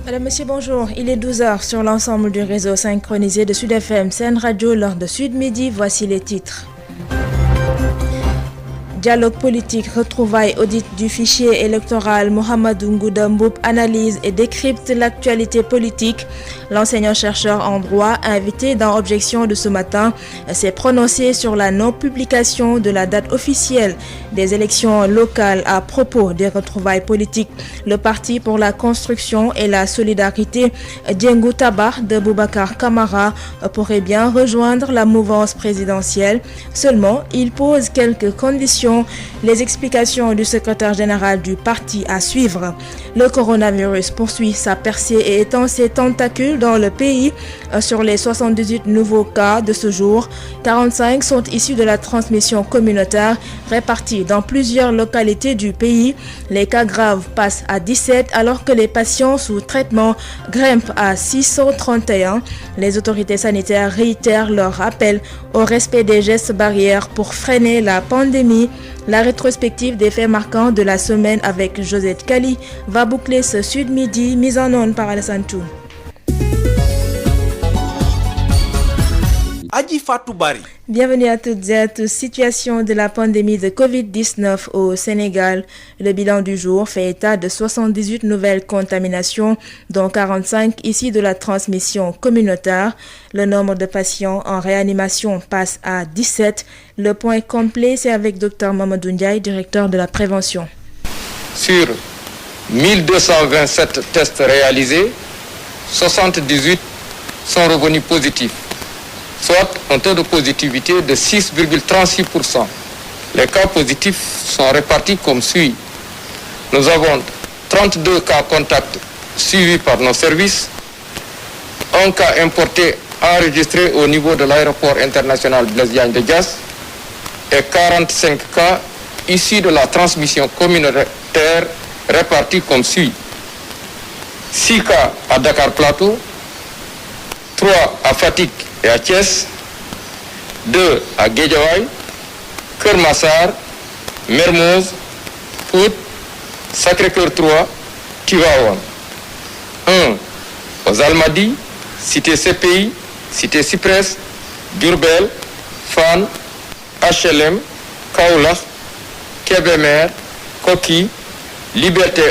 Madame, Monsieur, bonjour. Il est 12h sur l'ensemble du réseau synchronisé de Sud FM, Sen Radio, lors de Sud Midi. Voici les titres. Dialogue politique, retrouvailles, audit du fichier électoral. Mohamedou Ngouda Mboup analyse et décrypte l'actualité politique. L'enseignant-chercheur en droit, invité dans Objection de ce matin, s'est prononcé sur la non-publication de la date officielle des élections locales à propos des retrouvailles politiques. Le Parti pour la construction et la solidarité, Diengou Tabar de Boubacar Camara, pourrait bien rejoindre la mouvance présidentielle. Seulement, il pose quelques conditions. Les explications du secrétaire général du parti à suivre. Le coronavirus poursuit sa percée et étend ses tentacules dans le pays. Sur les 78 nouveaux cas de ce jour, 45 sont issus de la transmission communautaire répartis dans plusieurs localités du pays. Les cas graves passent à 17 alors que les patients sous traitement grimpent à 631. Les autorités sanitaires réitèrent leur appel au respect des gestes barrières pour freiner la pandémie. La rétrospective des faits marquants de la semaine avec Josette Kali va boucler ce Sud Midi, mise en onde par Alassane Toum. Adji Fatou Bari. Bienvenue à toutes et à tous. Situation de la pandémie de Covid-19 au Sénégal. Le bilan du jour fait état de 78 nouvelles contaminations, dont 45 ici de la transmission communautaire. Le nombre de patients en réanimation passe à 17. Le point complet, c'est avec Dr Mamadou Ndiaye, directeur de la prévention. Sur 1227 tests réalisés, 78 sont revenus positifs, soit un taux de positivité de 6,36%. Les cas positifs sont répartis comme suit. Nous avons 32 cas contacts suivis par nos services, un cas importé enregistré au niveau de l'aéroport international Blaise Diagne de Diass et 45 cas issus de la transmission communautaire répartis comme suit. 6 cas à Dakar Plateau, 3 à Fatick et à Thiès, 2 à Guédiawaye, Keur Massar, Mermoz, Pout, Sacré-Cœur 3, Tivaouane. 1 aux Almadies, Cité CPI, Cité Cyprès, Diourbel, Fann, HLM, Kaolack, Kébémer, Koki, Liberté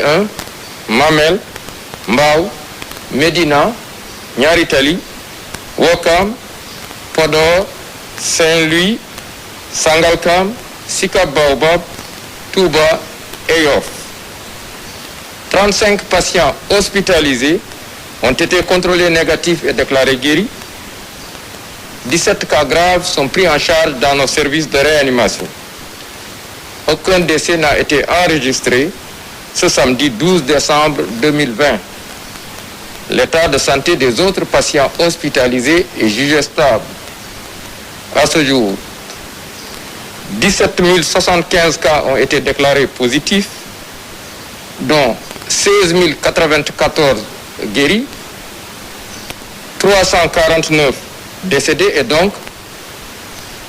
1, Mamel, Mbao, Médina, Niary Tally, Ouakam, Podor, Saint-Louis, Sangalkam, Sicap Baobab, Touba et Yoff. 35 patients hospitalisés ont été contrôlés négatifs et déclarés guéris. 17 cas graves sont pris en charge dans nos services de réanimation. Aucun décès n'a été enregistré ce samedi 12 décembre 2020. L'état de santé des autres patients hospitalisés est jugé stable. À ce jour, 17 075 cas ont été déclarés positifs, dont 16 094 guéris, 349 décédés et donc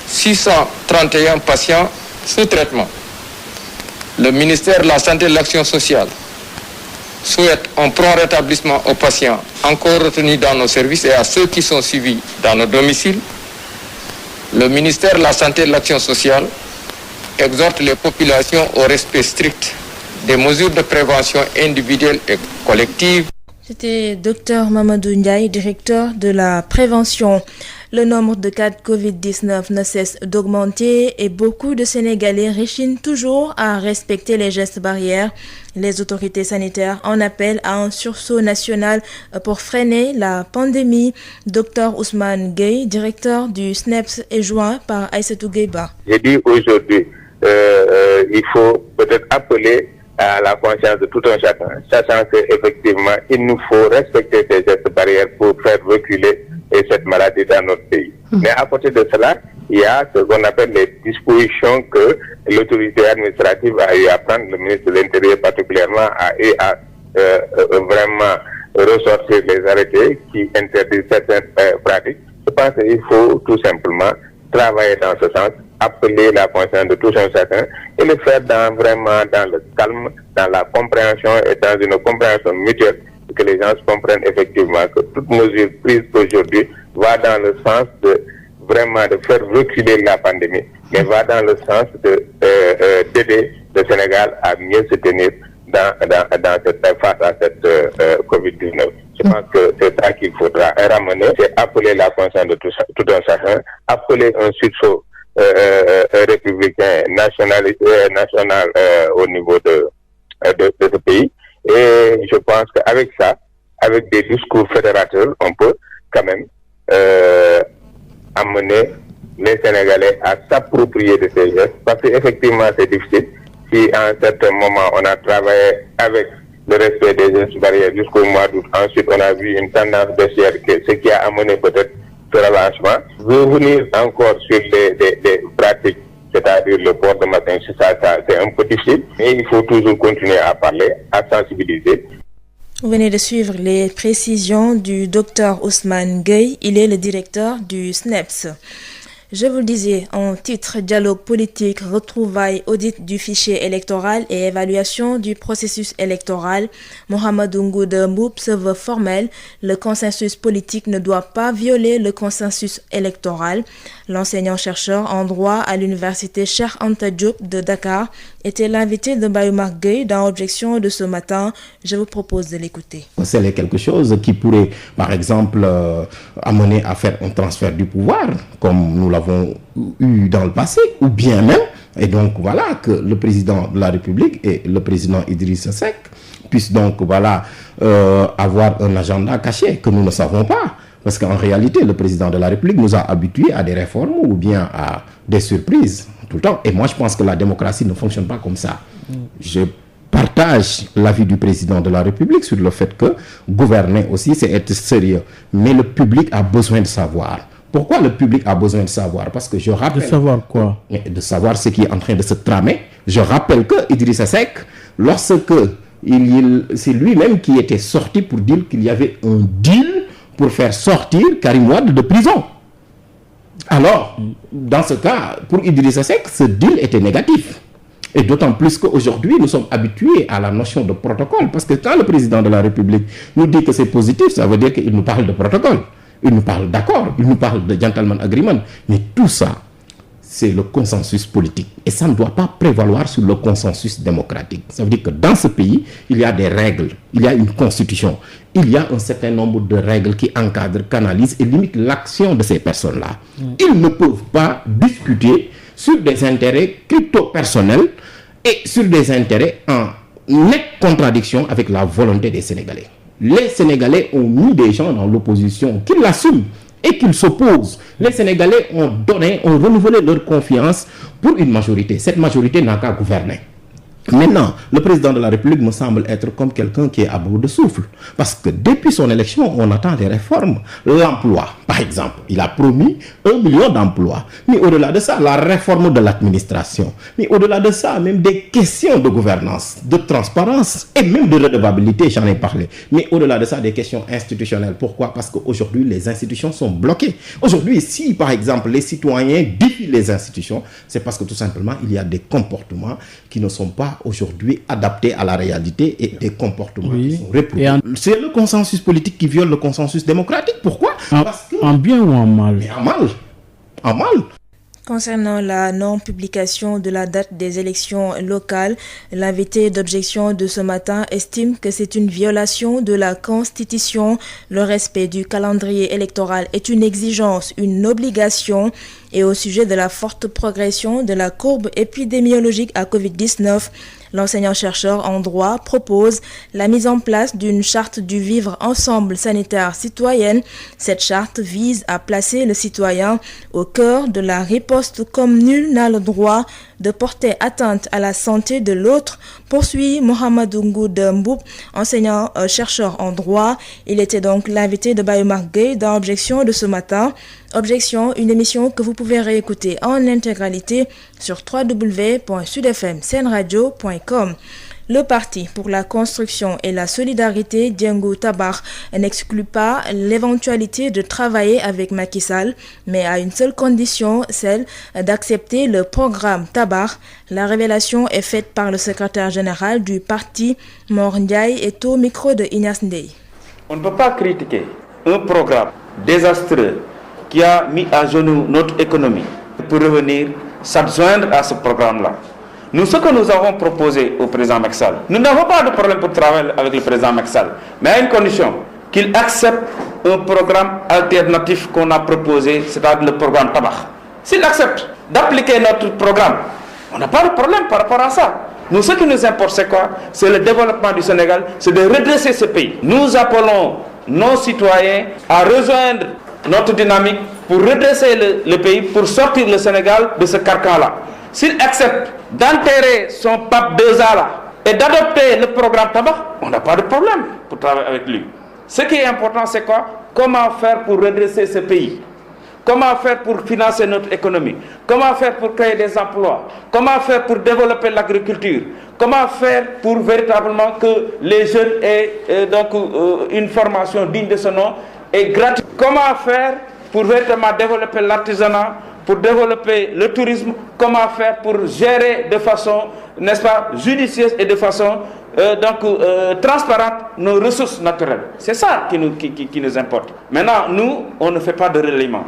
631 patients sous traitement. Le ministère de la Santé et de l'Action sociale souhaite un prompt rétablissement aux patients encore retenus dans nos services et à ceux qui sont suivis dans nos domiciles. Le ministère de la Santé et de l'Action sociale exhorte les populations au respect strict des mesures de prévention individuelle et collective. C'était Dr Mamadou Ndiaye, directeur de la prévention. Le nombre de cas de Covid-19 ne cesse d'augmenter et beaucoup de Sénégalais rechignent toujours à respecter les gestes barrières. Les autorités sanitaires en appellent à un sursaut national pour freiner la pandémie. Dr Ousmane Gueye, directeur du SNEPS, est joint par Aïssatou Gueyba. J'ai dit aujourd'hui, il faut peut-être appeler à la conscience de tout un chacun, sachant qu'effectivement, il nous faut respecter ces gestes barrières pour faire reculer cette maladie dans notre pays. Mais à côté de cela, il y a ce qu'on appelle les dispositions que l'autorité administrative a eu à prendre, le ministre de l'Intérieur particulièrement a eu à vraiment ressortir les arrêtés qui interdisent certaines pratiques. Je pense qu'il faut tout simplement travailler dans ce sens, appeler la conscience de tout un chacun et le faire vraiment dans le calme, dans la compréhension et dans une compréhension mutuelle que les gens comprennent effectivement que toute mesure prise aujourd'hui va dans le sens de vraiment de faire reculer la pandémie, mais va dans le sens d'aider le Sénégal à mieux se tenir face à cette Covid-19. Je pense que c'est ça qu'il faudra ramener, c'est appeler la conscience de tout un chacun, appeler un sursaut républicain national au niveau de ce pays. Et je pense qu'avec ça, avec des discours fédérateurs, on peut quand même amener les Sénégalais à s'approprier de ces gestes, parce qu'effectivement c'est difficile. Si à un certain moment on a travaillé avec le respect des gestes barrières jusqu'au mois d'août, ensuite on a vu une tendance baissière, ce qui a amené peut-être ce relâchement. Revenir encore sur des pratiques, c'est-à-dire le port de matin, c'est un peu difficile, mais il faut toujours continuer à parler, à sensibiliser. Vous venez de suivre les précisions du Dr Ousmane Gueye, il est le directeur du SNEPS. Je vous le disais en titre, dialogue politique, retrouvailles, audit du fichier électoral et évaluation du processus électoral. Mohamedou Ngouda Mboup se veut formel. Le consensus politique ne doit pas violer le consensus électoral. L'enseignant-chercheur en droit à l'université Cheikh Anta Diop de Dakar était l'invité de Bayoumar Gueye dans Objection de ce matin. Je vous propose de l'écouter. C'est quelque chose qui pourrait, par exemple, amener à faire un transfert du pouvoir, comme nous l'avons eu dans le passé, ou bien même, et donc voilà, que le président de la République et le président Idrissa Seck puissent donc voilà avoir un agenda caché que nous ne savons pas. Parce qu'en réalité, le président de la République nous a habitués à des réformes ou bien à des surprises tout le temps. Et moi, je pense que la démocratie ne fonctionne pas comme ça. Je partage l'avis du président de la République sur le fait que gouverner aussi, c'est être sérieux. Mais le public a besoin de savoir. Pourquoi le public a besoin de savoir? Parce que je rappelle... De savoir quoi? De savoir ce qui est en train de se tramer. Je rappelle que Idrissa Seck, lorsque c'est lui-même qui était sorti pour dire qu'il y avait un deal pour faire sortir Karim Wade de prison. Alors, dans ce cas, pour Idrissa Seck, ce deal était négatif. Et d'autant plus qu'aujourd'hui, nous sommes habitués à la notion de protocole. Parce que quand le président de la République nous dit que c'est positif, ça veut dire qu'il nous parle de protocole. Il nous parle d'accord, il nous parle de gentleman agreement. Mais tout ça, c'est le consensus politique. Et ça ne doit pas prévaloir sur le consensus démocratique. Ça veut dire que dans ce pays, il y a des règles, il y a une constitution, il y a un certain nombre de règles qui encadrent, canalisent et limitent l'action de ces personnes-là. Ils ne peuvent pas discuter sur des intérêts crypto-personnels et sur des intérêts en nette contradiction avec la volonté des Sénégalais. Les Sénégalais ont mis des gens dans l'opposition qui l'assument et qu'ils s'opposent. Les Sénégalais ont renouvelé leur confiance pour une majorité. Cette majorité n'a qu'à gouverner. Maintenant, le président de la République me semble être comme quelqu'un qui est à bout de souffle. Parce que depuis son élection, on attend des réformes. L'emploi, par exemple, il a promis 1 million d'emplois. Mais au-delà de ça, la réforme de l'administration. Mais au-delà de ça, même des questions de gouvernance, de transparence et même de redevabilité, j'en ai parlé. Mais au-delà de ça, des questions institutionnelles. Pourquoi? Parce qu'aujourd'hui, les institutions sont bloquées. Aujourd'hui, si, par exemple, les citoyens défient les institutions, c'est parce que tout simplement, il y a des comportements qui ne sont pas aujourd'hui adaptés à la réalité et des comportements qui sont réprouvés. C'est le consensus politique qui viole le consensus démocratique. Pourquoi? Parce que... En bien ou en mal? Mais en mal. En mal. Concernant la non-publication de la date des élections locales, l'invité d'objection de ce matin estime que c'est une violation de la Constitution. Le respect du calendrier électoral est une exigence, une obligation. Et au sujet de la forte progression de la courbe épidémiologique à Covid-19, l'enseignant-chercheur en droit propose la mise en place d'une charte du vivre ensemble sanitaire citoyenne. Cette charte vise à placer le citoyen au cœur de la riposte comme nul n'a le droit de porter atteinte à la santé de l'autre, poursuit Mohamedou Ngouda Mboup, enseignant-chercheur en droit. Il était donc l'invité de Bayoumar Gueye dans Objection de ce matin. Objection, une émission que vous pouvez réécouter en intégralité sur www.sudfmsenradio.com. Le Parti pour la construction et la solidarité, Diengo Tabar, n'exclut pas l'éventualité de travailler avec Macky Sall, mais à une seule condition, celle d'accepter le programme Tabar. La révélation est faite par le secrétaire général du parti, Mor Ndiaye, est au micro de Ignace Ndeye. On ne peut pas critiquer un programme désastreux qui a mis à genoux notre économie pour revenir s'adjoindre à ce programme-là. Nous, ce que nous avons proposé au président Macky Sall, nous n'avons pas de problème pour travailler avec le président Macky Sall, mais à une condition, qu'il accepte un programme alternatif qu'on a proposé, c'est-à-dire le programme Tabar. S'il accepte d'appliquer notre programme, on n'a pas de problème par rapport à ça. Nous, ce qui nous importe, c'est quoi? C'est le développement du Sénégal, c'est de redresser ce pays. Nous appelons nos citoyens à rejoindre notre dynamique pour redresser le pays, pour sortir le Sénégal de ce carcan-là. S'il accepte d'enterrer son pape 2A là et d'adopter le programme Tabar, on n'a pas de problème pour travailler avec lui. Ce qui est important, c'est quoi? Comment faire pour redresser ce pays? Comment faire pour financer notre économie? Comment faire pour créer des emplois? Comment faire pour développer l'agriculture? Comment faire pour véritablement que les jeunes aient une formation digne de ce nom et gratuite? Comment faire pour véritablement développer l'artisanat, pour développer le tourisme? Comment faire pour gérer de façon, n'est-ce pas, judicieuse et de façon transparente nos ressources naturelles? C'est ça qui nous importe. Maintenant, nous, on ne fait pas de relayement.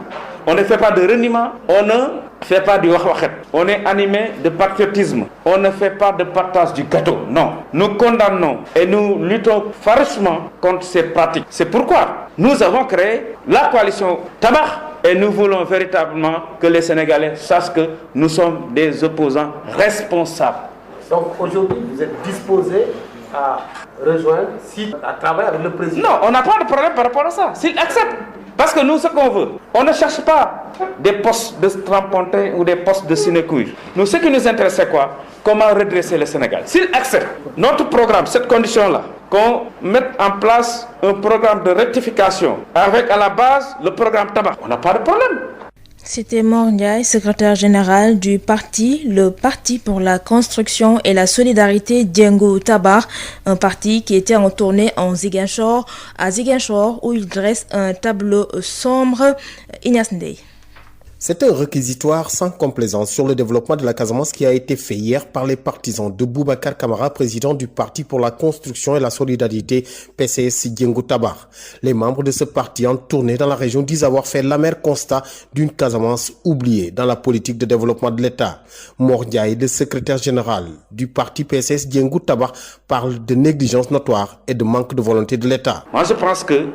On ne fait pas de reniement, on ne fait pas du wahwahet. On est animé de patriotisme. On ne fait pas de partage du gâteau. Non. Nous condamnons et nous luttons farouchement contre ces pratiques. C'est pourquoi nous avons créé la coalition Tabar et nous voulons véritablement que les Sénégalais sachent que nous sommes des opposants responsables. Donc aujourd'hui, vous êtes disposé à rejoindre, à travailler avec le président? Non, on n'a pas de problème par rapport à ça. S'il accepte. Parce que nous, ce qu'on veut, on ne cherche pas des postes de strapontin ou des postes de sinécure. Nous, ce qui nous intéresse, c'est quoi? Comment redresser le Sénégal. S'il accepte notre programme, cette condition-là, qu'on mette en place un programme de rectification avec à la base le programme Tabar, on n'a pas de problème. C'était Mor Ndiaye, secrétaire général du parti, le Parti pour la construction et la solidarité, Diengo Tabar, un parti qui était en tournée à Ziguinchor, où il dresse un tableau sombre. Ignace Ndeye. C'est un réquisitoire sans complaisance sur le développement de la Casamance qui a été fait hier par les partisans de Boubacar Camara, président du Parti pour la construction et la solidarité PCS Diengo Tabar. Les membres de ce parti en tournée dans la région disent avoir fait l'amer constat d'une Casamance oubliée dans la politique de développement de l'État. Mor Ndiaye, le secrétaire général du Parti PCS Diengo Tabar, parle de négligence notoire et de manque de volonté de l'État. Moi, je pense que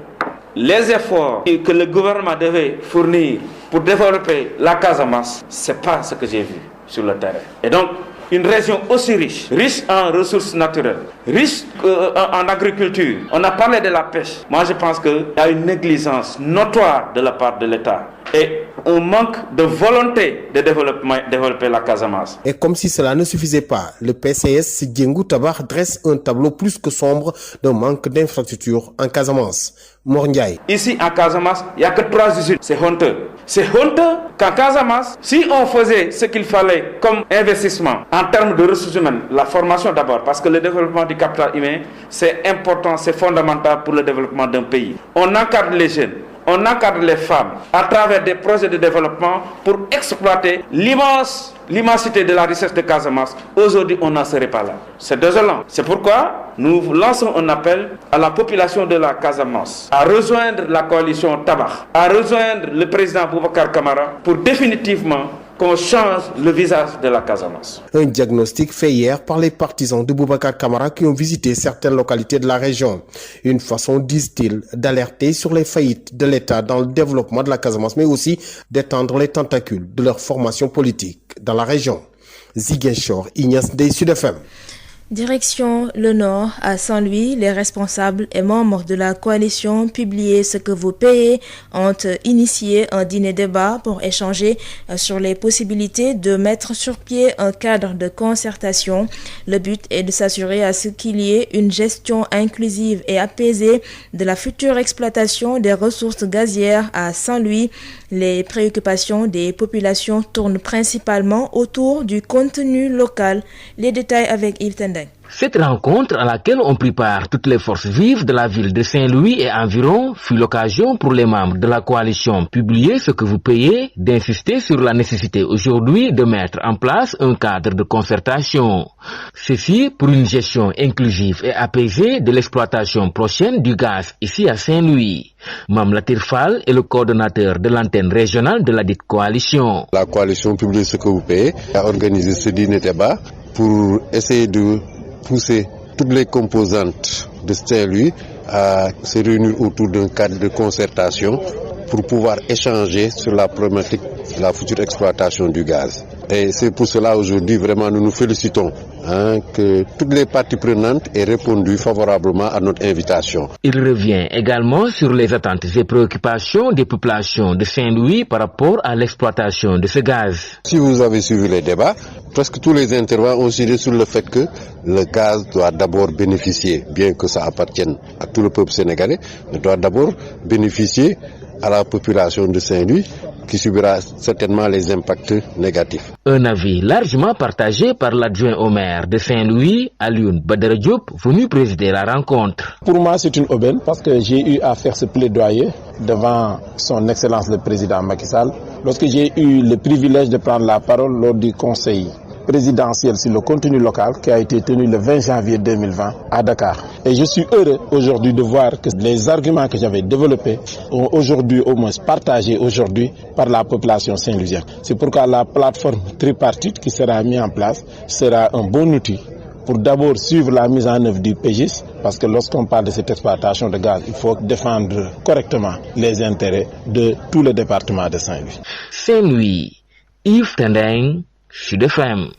les efforts que le gouvernement devait fournir pour développer la Casamance, ce n'est pas ce que j'ai vu sur le terrain. Et donc, une région aussi riche en ressources naturelles, riche en agriculture. On a parlé de la pêche. Moi, je pense qu'il y a une négligence notoire de la part de l'État et un manque de volonté de développer la Casamance. Et comme si cela ne suffisait pas, le PCS Diengo Tabar dresse un tableau plus que sombre d'un manque d'infrastructures en Casamance. Mor Ndiaye. Ici en Casamance, il n'y a que 3 usines. C'est honteux. C'est honteux qu'en Casamance, si on faisait ce qu'il fallait comme investissement en termes de ressources humaines, la formation d'abord, parce que le développement du capital humain, c'est important, c'est fondamental pour le développement d'un pays. On encadre les jeunes. On encadre les femmes à travers des projets de développement pour exploiter l'immensité de la richesse de Casamance. Aujourd'hui, on n'en serait pas là. C'est désolant. C'est pourquoi nous lançons un appel à la population de la Casamance à rejoindre la coalition Tabar, à rejoindre le président Boubacar Camara pour définitivement qu'on change le visage de la Casamance. Un diagnostic fait hier par les partisans de Boubacar Camara qui ont visité certaines localités de la région. Une façon, disent-ils, d'alerter sur les faillites de l'État dans le développement de la Casamance, mais aussi d'étendre les tentacules de leur formation politique dans la région. Ziguinchor, Ignace Ndeye, Sud FM. Direction le Nord, à Saint-Louis, les responsables et membres de la coalition Publiez ce que vous payez ont initié un dîner-débat pour échanger sur les possibilités de mettre sur pied un cadre de concertation. Le but est de s'assurer à ce qu'il y ait une gestion inclusive et apaisée de la future exploitation des ressources gazières à Saint-Louis. Les préoccupations des populations tournent principalement autour du contenu local. Les détails avec Yves Tendeng. Tendeng. Cette rencontre à laquelle ont pris part toutes les forces vives de la ville de Saint-Louis et environ fut l'occasion pour les membres de la coalition Publiez ce que vous payez d'insister sur la nécessité aujourd'hui de mettre en place un cadre de concertation. Ceci pour une gestion inclusive et apaisée de l'exploitation prochaine du gaz ici à Saint-Louis. Mame Latir Fall est le coordonnateur de l'antenne régionale de la dite coalition. La coalition Publiez ce que vous payez a organisé ce dîner débat pour essayer de pousser toutes les composantes de Saint-Louis à se réunir autour d'un cadre de concertation pour pouvoir échanger sur la problématique de la future exploitation du gaz. Et c'est pour cela aujourd'hui vraiment nous nous félicitons que toutes les parties prenantes aient répondu favorablement à notre invitation. Il revient également sur les attentes et préoccupations des populations de Saint-Louis par rapport à l'exploitation de ce gaz. Si vous avez suivi les débats, presque tous les intervenants ont insisté sur le fait que le gaz doit d'abord bénéficier, bien que ça appartienne à tout le peuple sénégalais, mais doit d'abord bénéficier à la population de Saint-Louis qui subira certainement les impacts négatifs. Un avis largement partagé par l'adjoint au maire de Saint-Louis, Alioune Badara Diop, venu présider la rencontre. Pour moi, c'est une aubaine parce que j'ai eu à faire ce plaidoyer devant son Excellence le Président Macky Sall lorsque j'ai eu le privilège de prendre la parole lors du Conseil présidentiel sur le contenu local qui a été tenu le 20 janvier 2020 à Dakar. Et je suis heureux aujourd'hui de voir que les arguments que j'avais développés ont aujourd'hui au moins partagés aujourd'hui par la population saint-louisienne. C'est pourquoi la plateforme tripartite qui sera mise en place sera un bon outil pour d'abord suivre la mise en œuvre du PGIS, parce que lorsqu'on parle de cette exploitation de gaz, il faut défendre correctement les intérêts de tout le département de Saint-Louis. Saint-Louis, Yves Tendeng, Sud FM.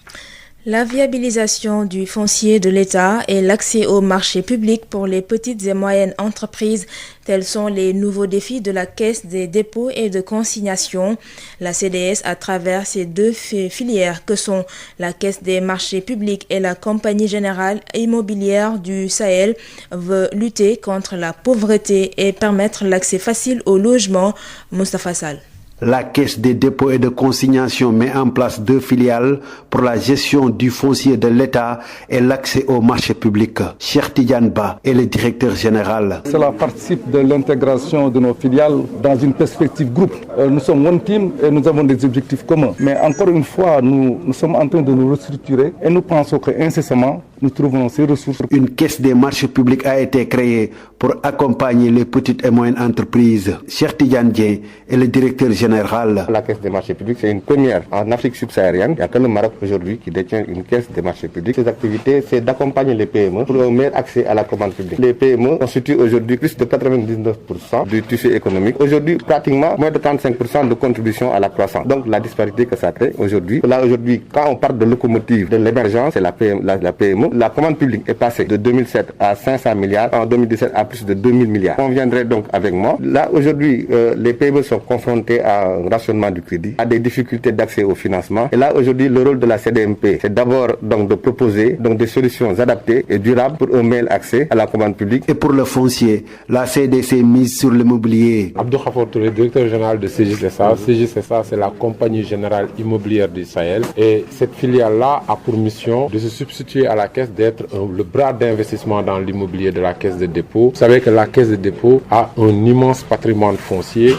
La viabilisation du foncier de l'État et l'accès au marché public pour les petites et moyennes entreprises, tels sont les nouveaux défis de la Caisse des dépôts et de consignation. La CDS, à travers ses deux filières que sont la Caisse des marchés publics et la Compagnie générale immobilière du Sahel, veut lutter contre la pauvreté et permettre l'accès facile au logement. Moustapha Sall. La Caisse des dépôts et de consignation met en place deux filiales pour la gestion du foncier de l'État et l'accès au marché public. Cheikh Tidiane Ba est le directeur général. Cela participe de l'intégration de nos filiales dans une perspective groupe. Nous sommes one team et nous avons des objectifs communs. Mais encore une fois, nous sommes en train de nous restructurer et nous pensons qu'incessamment, nous trouvons ces ressources. Une caisse des marchés publics a été créée pour accompagner les petites et moyennes entreprises. Cheikh Tidiane Dieng est le directeur général. La caisse des marchés publics, c'est une première en Afrique subsaharienne. Il n'y a que le Maroc aujourd'hui qui détient une caisse des marchés publics. Ses activités, c'est d'accompagner les PME pour un meilleur accès à la commande publique. Les PME constituent aujourd'hui plus de 99% du tissu économique. Aujourd'hui, pratiquement moins de 35% de contribution à la croissance. Donc la disparité que ça crée aujourd'hui. Là aujourd'hui, quand on parle de locomotive de l'émergence, c'est la PME. La commande publique est passée de 2007 à 500 milliards, en 2017 à plus de 2000 milliards. On viendrait donc avec moi. Là aujourd'hui, les PME sont confrontés à un rationnement du crédit, à des difficultés d'accès au financement. Et là aujourd'hui, le rôle de la CDMP, c'est d'abord donc de proposer donc des solutions adaptées et durables pour un meilleur accès à la commande publique. Et pour le foncier, la CDC mise sur l'immobilier. Abdou Khafor Touré, directeur général de CGCSA. CGCSA, c'est la Compagnie générale immobilière du Sahel. Et cette filiale-là a pour mission de se substituer à la caisse, d'être le bras d'investissement dans l'immobilier de la caisse de dépôt. Vous savez que la caisse de dépôt a un immense patrimoine foncier,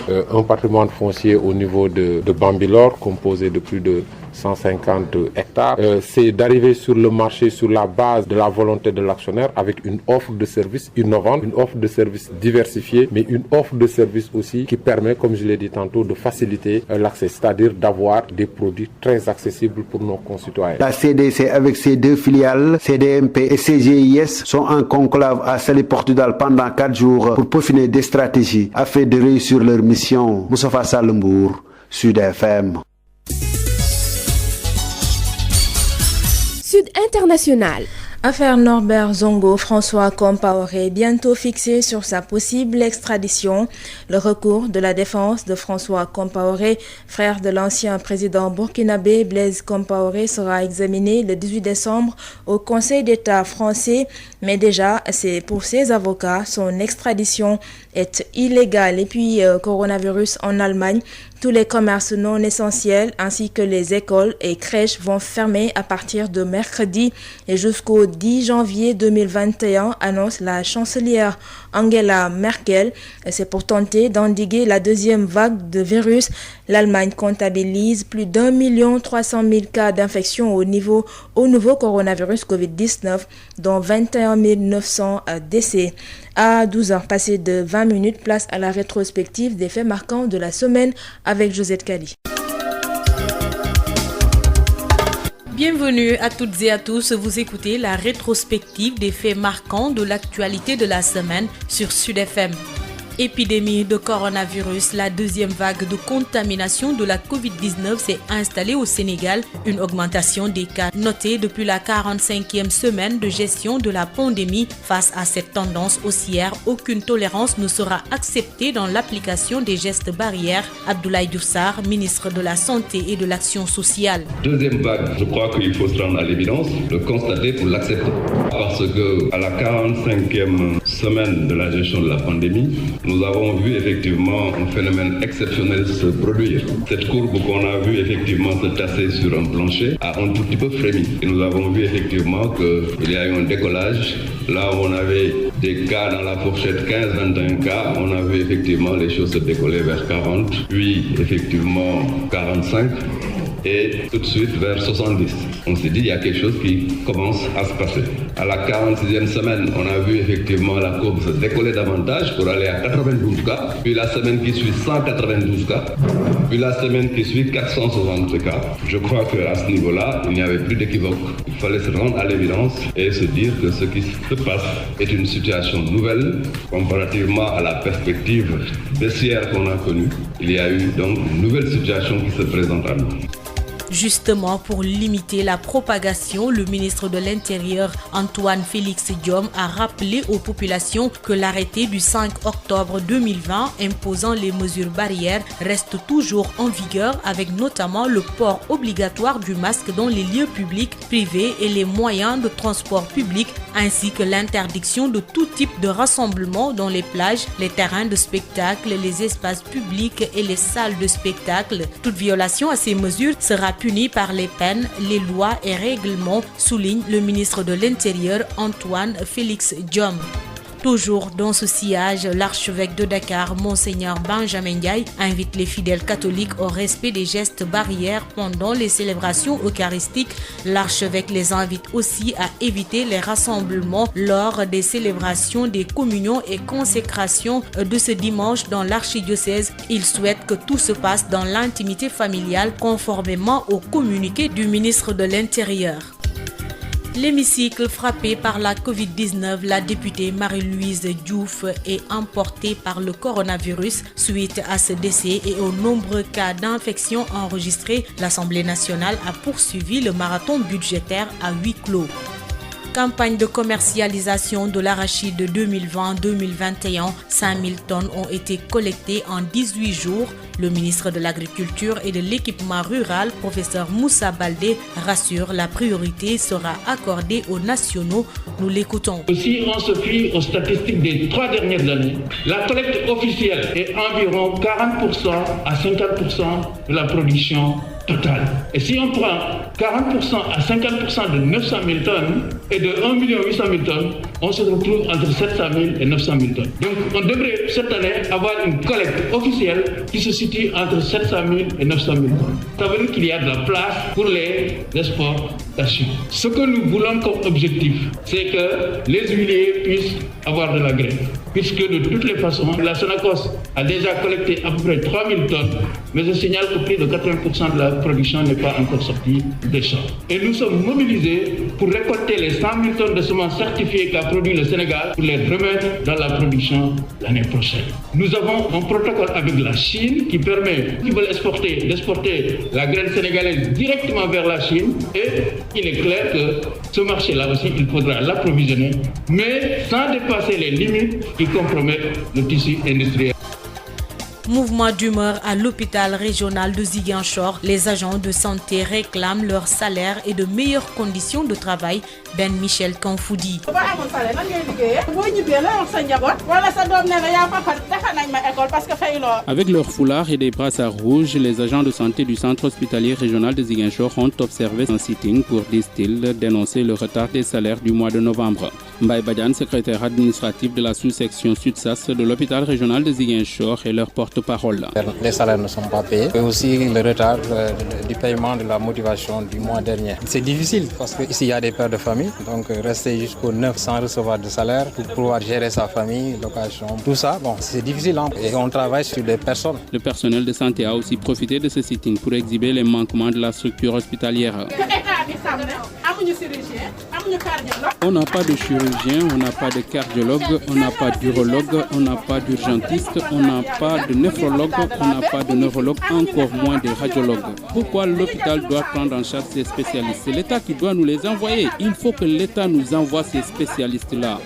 au niveau de Bambilor, composé de plus de 150 hectares. C'est d'arriver sur le marché sur la base de la volonté de l'actionnaire avec une offre de services innovante, une offre de services diversifiée, mais une offre de services aussi qui permet, comme je l'ai dit tantôt, de faciliter l'accès, c'est-à-dire d'avoir des produits très accessibles pour nos concitoyens. La CDC avec ses deux filiales, CDMP et CGIS, sont en conclave à Saly Portudal pendant 4 jours pour peaufiner des stratégies afin de réussir leur mission. Moustapha Sall Mbour, Sud FM. Sud International. Affaire Norbert Zongo, François Compaoré bientôt fixé sur sa possible extradition. Le recours de la défense de François Compaoré, frère de l'ancien président burkinabé Blaise Compaoré, sera examiné le 18 décembre au Conseil d'État français. Mais déjà, c'est pour ses avocats, son extradition est illégale. Et puis, coronavirus en Allemagne, Tous les commerces non essentiels ainsi que les écoles et crèches vont fermer à partir de mercredi et jusqu'au 10 janvier 2021, annonce la chancelière Angela Merkel. C'est pour tenter d'endiguer la deuxième vague de virus. L'Allemagne comptabilise plus d'1 300 000 cas d'infection au nouveau coronavirus Covid-19, dont 21 900 décès. À 12h passées de 20 minutes, place à la rétrospective des faits marquants de la semaine avec Josette Kali. Bienvenue à toutes et à tous, vous écoutez la rétrospective des faits marquants de l'actualité de la semaine sur Sud FM. Épidémie de coronavirus, la deuxième vague de contamination de la Covid-19 s'est installée au Sénégal. Une augmentation des cas notée depuis la 45e semaine de gestion de la pandémie. Face à cette tendance haussière, aucune tolérance ne sera acceptée dans l'application des gestes barrières. Abdoulaye Diouf Sarr, ministre de la Santé et de l'Action sociale. Deuxième vague, je crois qu'il faut se rendre à l'évidence, le constater pour l'accepter. Parce que à la 45e semaine de la gestion de la pandémie, nous avons vu effectivement un phénomène exceptionnel se produire. Cette courbe qu'on a vu effectivement se tasser sur un plancher a un tout petit peu frémi. Et nous avons vu effectivement qu'il y a eu un décollage. Là où on avait des cas dans la fourchette 15-21 cas, on a vu effectivement les choses se décoller vers 40, puis effectivement 45. Et tout de suite vers 70. On s'est dit il y a quelque chose qui commence à se passer. À la 46e semaine, on a vu effectivement la courbe se décoller davantage pour aller à 92 cas. Puis la semaine qui suit, 192 cas. Puis la semaine qui suit, 460 cas. Je crois qu'à ce niveau-là, il n'y avait plus d'équivoque. Il fallait se rendre à l'évidence et se dire que ce qui se passe est une situation nouvelle comparativement à la perspective baissière qu'on a connue. Il y a eu donc une nouvelle situation qui se présente à nous. Justement, pour limiter la propagation, le ministre de l'Intérieur, Antoine Félix Diome, a rappelé aux populations que l'arrêté du 5 octobre 2020 imposant les mesures barrières reste toujours en vigueur, avec notamment le port obligatoire du masque dans les lieux publics, privés et les moyens de transport public, ainsi que l'interdiction de tout type de rassemblement dans les plages, les terrains de spectacle, les espaces publics et les salles de spectacle. Toute violation à ces mesures sera punie par les peines, les lois et règlements, souligne le ministre de l'Intérieur Antoine Félix Diome. Toujours dans ce sillage, l'archevêque de Dakar, Monseigneur Benjamin Ndiaye, invite les fidèles catholiques au respect des gestes barrières pendant les célébrations eucharistiques. L'archevêque les invite aussi à éviter les rassemblements lors des célébrations des communions et consécrations de ce dimanche dans l'archidiocèse. Il souhaite que tout se passe dans l'intimité familiale conformément au communiqué du ministre de l'Intérieur. L'hémicycle frappé par la Covid-19, la députée Marie-Louise Diouf est emportée par le coronavirus. Suite à ce décès et aux nombreux cas d'infection enregistrés, l'Assemblée nationale a poursuivi le marathon budgétaire à huis clos. Campagne de commercialisation de l'arachide 2020-2021, 5000 tonnes ont été collectées en 18 jours. Le ministre de l'Agriculture et de l'Équipement rural, professeur Moussa Baldé, rassure la priorité sera accordée aux nationaux. Nous l'écoutons. Si on se fie aux statistiques des 3 dernières années, la collecte officielle est environ 40% à 50% de la production totale. Et si on prend 40% à 50% de 900 000 tonnes et de 1 800 000 tonnes, on se retrouve entre 700 000 et 900 000 tonnes. Donc on devrait cette année avoir une collecte officielle qui se situe entre 700 000 et 900 000 tonnes. Ça veut dire qu'il y a de la place pour les exportations. Ce que nous voulons comme objectif, c'est que les huiliers puissent avoir de la graine. Puisque de toutes les façons, la Sonacos a déjà collecté à peu près 3 000 tonnes, mais je signale que plus de 80% de la production n'est pas encore sortie des champs. Et nous sommes mobilisés pour récolter les 100 000 tonnes de semences certifiées qu'a produit le Sénégal pour les remettre dans la production l'année prochaine. Nous avons un protocole avec la Chine qui permet, qui veulent d'exporter la graine sénégalaise directement vers la Chine. Et il est clair que ce marché-là aussi, il faudra l'approvisionner, mais sans dépasser les limites qui compromettent le tissu industriel. Mouvement d'humeur à l'hôpital régional de Ziguinchor. Les agents de santé réclament leur salaire et de meilleures conditions de travail. Ben Michel Kanfoudi. Avec leurs foulards et des brassards rouges, les agents de santé du centre hospitalier régional de Ziguinchor ont observé un sitting pour, disent-ils, dénoncer le retard des salaires du mois de novembre. Mbaye Badiane, secrétaire administratif de la sous-section Sud-Sas de l'hôpital régional de Ziguinchor, est leur porte-parole. Les salaires ne sont pas payés, et aussi le retard du paiement de la motivation du mois dernier. C'est difficile parce qu'ici il y a des pères de famille, donc rester jusqu'au 9 sans recevoir de salaire pour pouvoir gérer sa famille, location, tout ça, c'est difficile et on travaille sur des personnes. Le personnel de santé a aussi profité de ce sitting pour exhiber les manquements de la structure hospitalière. On n'a pas de chirurgien, on n'a pas de cardiologue, on n'a pas d'urologue, on n'a pas d'urgentiste, on n'a pas de néphrologue, on n'a pas de neurologue, encore moins de radiologue. Pourquoi l'hôpital doit prendre en charge ces spécialistes? C'est l'État qui doit nous les envoyer. Il faut que l'État nous envoie ces spécialistes-là.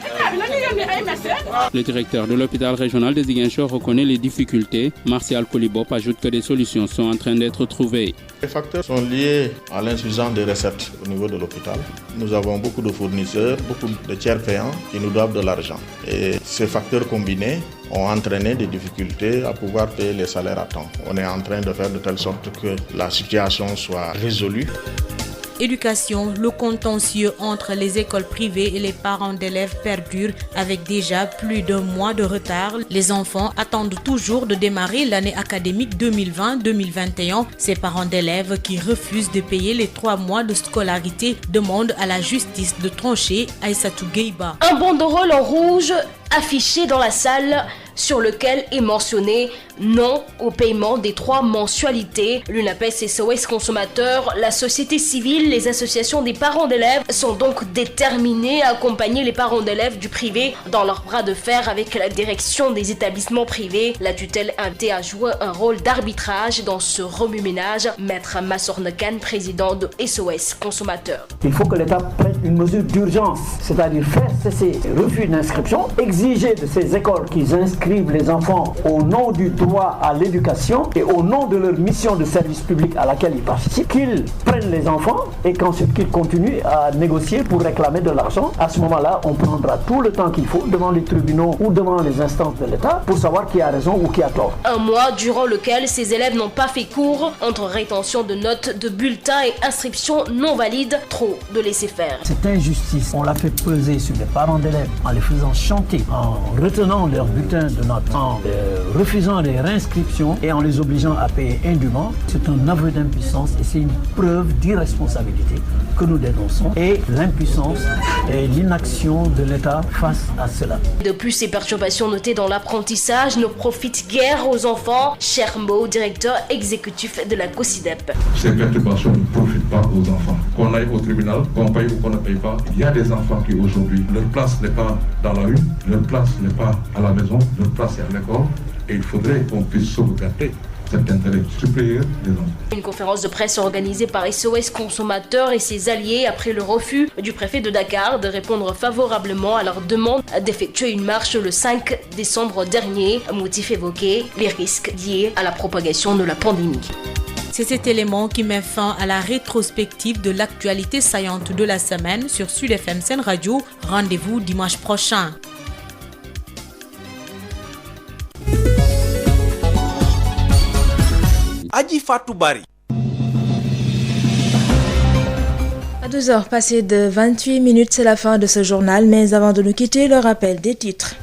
Le directeur de l'hôpital régional de Ziguinchor reconnaît les difficultés. Martial Kolibop ajoute que des solutions sont en train d'être trouvées. Les facteurs sont liés à l'insuffisance des recettes au niveau de l'hôpital. Nous avons beaucoup de fournisseurs, beaucoup de tiers payants qui nous doivent de l'argent. Et ces facteurs combinés ont entraîné des difficultés à pouvoir payer les salaires à temps. On est en train de faire de telle sorte que la situation soit résolue. Éducation, le contentieux entre les écoles privées et les parents d'élèves perdure avec déjà plus d'un mois de retard. Les enfants attendent toujours de démarrer l'année académique 2020-2021. Ces parents d'élèves qui refusent de payer les 3 mois de scolarité demandent à la justice de trancher. Aïssatou Gueiba. Un banderole en rouge affiché dans la salle sur lequel est mentionné non au paiement des 3 mensualités. L'UNAPES SOS Consommateurs, la société civile, les associations des parents d'élèves sont donc déterminés à accompagner les parents d'élèves du privé dans leur bras de fer avec la direction des établissements privés. La tutelle invitée à jouer un rôle d'arbitrage dans ce remue-ménage. Maître Massorne Khan, président de SOS Consommateurs. Il faut que l'État prenne une mesure d'urgence, c'est-à-dire faire cesser les refus d'inscription, exiger de ces écoles qu'ils inscrivent les enfants au nom du droit à l'éducation et au nom de leur mission de service public à laquelle ils participent, qu'ils prennent les enfants et qu'ensuite qu'ils continuent à négocier pour réclamer de l'argent. À ce moment-là, on prendra tout le temps qu'il faut devant les tribunaux ou devant les instances de l'État pour savoir qui a raison ou qui a tort. Un mois durant lequel ces élèves n'ont pas fait cours entre rétention de notes, de bulletins et inscriptions non valides, trop de laisser faire. Cette injustice, on l'a fait peser sur les parents d'élèves en les faisant chanter, en retenant leurs bulletins de notes, en refusant les réinscriptions et en les obligeant à payer indûment. C'est un aveu d'impuissance et c'est une preuve d'irresponsabilité que nous dénonçons et l'impuissance et l'inaction de l'État face à cela. De plus, ces perturbations notées dans l'apprentissage ne profitent guère aux enfants. Chermo, directeur exécutif de la COSIDEP. Ces perturbations ne profitent pas aux enfants. Qu'on aille au tribunal, qu'on paye ou qu'on ne paye pas, il y a des enfants qui aujourd'hui, leur place n'est pas dans la rue, leur place n'est pas à la maison, leur place est à l'école. Et il faudrait qu'on puisse sauvegarder cet intérêt supérieur des enfants. Une conférence de presse organisée par SOS Consommateurs et ses alliés après le refus du préfet de Dakar de répondre favorablement à leur demande d'effectuer une marche le 5 décembre dernier. Motif évoqué, les risques liés à la propagation de la pandémie. C'est cet élément qui met fin à la rétrospective de l'actualité saillante de la semaine sur Sud FM Sen Radio. Rendez-vous dimanche prochain. Adji Fatou Bari. À 12h passées de 28 minutes, c'est la fin de ce journal, mais avant de nous quitter, le rappel des titres.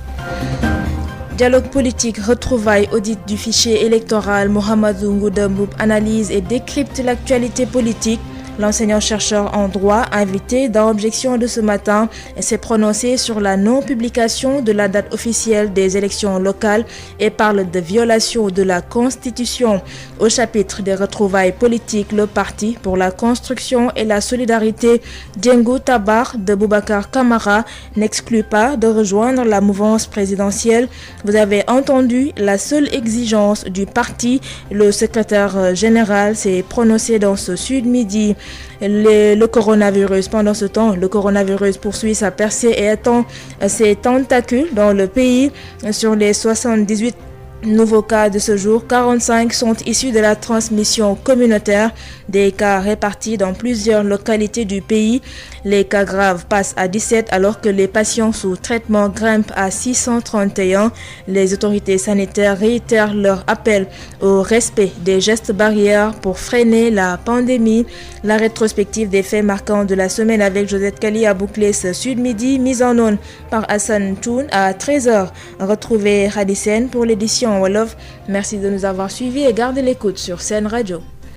Dialogue politique, retrouvailles, audit du fichier électoral, Mohamedou Ngouda Mboup analyse et décrypte l'actualité politique. L'enseignant-chercheur en droit, invité dans Objection de ce matin, s'est prononcé sur la non-publication de la date officielle des élections locales et parle de violation de la Constitution. Au chapitre des retrouvailles politiques, le Parti pour la construction et la solidarité, Djengou Tabar de Boubacar Camara, n'exclut pas de rejoindre la mouvance présidentielle. Vous avez entendu la seule exigence du parti. Le secrétaire général s'est prononcé dans ce Sud Midi. Le coronavirus, pendant ce temps, le coronavirus poursuit sa percée et étend ses tentacules dans le pays. Sur les 78 Nouveaux cas de ce jour, 45 sont issus de la transmission communautaire, des cas répartis dans plusieurs localités du pays. Les cas graves passent à 17 alors que les patients sous traitement grimpent à 631. Les autorités sanitaires réitèrent leur appel au respect des gestes barrières pour freiner la pandémie. La rétrospective des faits marquants de la semaine avec Josette Kali a bouclé ce Sud-Midi, mise en onde par Hassan Toun à 13h. Retrouvez Hadisen pour l'édition en Wolof. Merci de nous avoir suivis et gardez l'écoute sur Sen Radio.